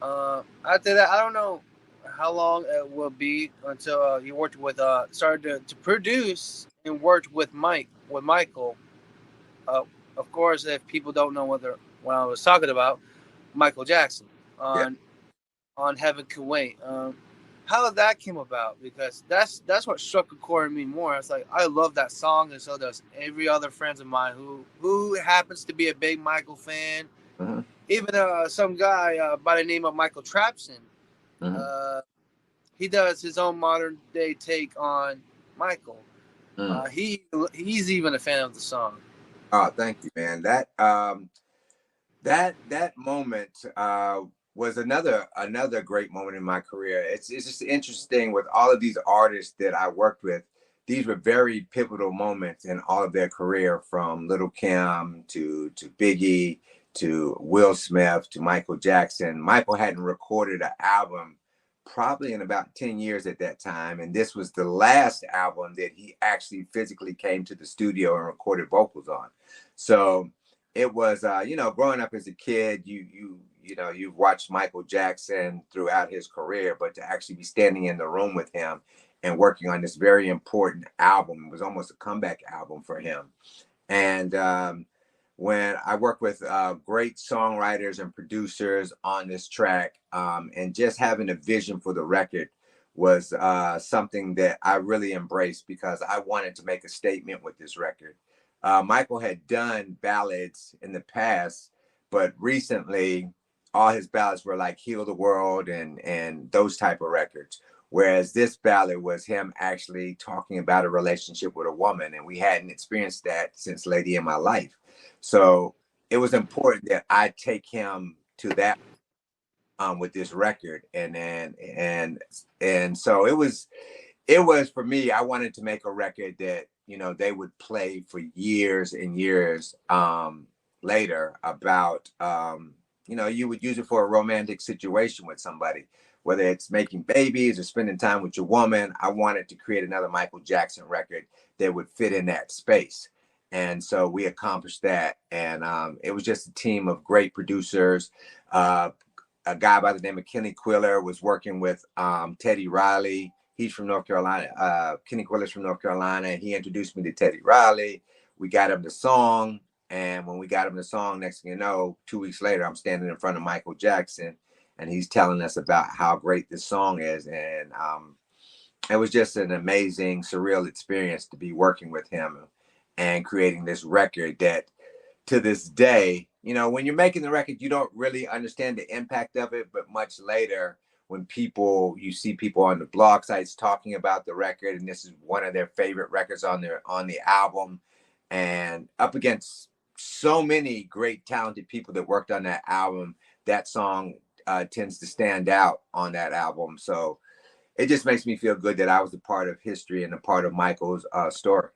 After that, I don't know how long it will be until you worked with started to produce and worked with Michael. Uh, of course, if people don't know what I was talking about, Michael Jackson Yeah. on Heaven Can Wait. How that came about, because that's what struck a chord in me more. It's like I love that song, and so does every other friends of mine who happens to be a big Michael fan. Hmm. Even some guy by the name of Michael Trapson. Hmm. Uh, he does his own modern day take on Michael. Mm. He's even a fan of the song. Oh, thank you, man. That moment was another great moment in my career. It's just interesting with all of these artists that I worked with. These were very pivotal moments in all of their career, from Little Kim to Biggie to Will Smith to Michael Jackson. Michael hadn't recorded an album probably in about 10 years at that time, and this was the last album that he actually physically came to the studio and recorded vocals on. So it was growing up as a kid, you've watched Michael Jackson throughout his career, but to actually be standing in the room with him and working on this very important album, it was almost a comeback album for him. And when I work with great songwriters and producers on this track, and just having a vision for the record was something that I really embraced, because I wanted to make a statement with this record. Michael had done ballads in the past, but recently all his ballads were like "Heal the World" and those type of records. Whereas this ballad was him actually talking about a relationship with a woman, and we hadn't experienced that since "Lady in My Life." So it was important that I take him to that with this record, and so it was for me. I wanted to make a record that they would play for years and years later. About you would use it for a romantic situation with somebody, whether it's making babies or spending time with your woman. I wanted to create another Michael Jackson record that would fit in that space. And so we accomplished that. And it was just a team of great producers. Uh, a guy by the name of Kenny Quiller was working with Teddy Riley. He's from North Carolina. Kenny Quiller's from North Carolina. He introduced me to Teddy Riley. We got him the song. And when we got him the song, next thing you know, 2 weeks later, I'm standing in front of Michael Jackson, and he's telling us about how great this song is. And it was just an amazing, surreal experience to be working with him and creating this record that, to this day, when you're making the record, you don't really understand the impact of it. But much later, when you see people on the blog sites talking about the record, and this is one of their favorite records on the album, and up against so many great, talented people that worked on that album, that song tends to stand out on that album. So it just makes me feel good that I was a part of history and a part of Michael's story.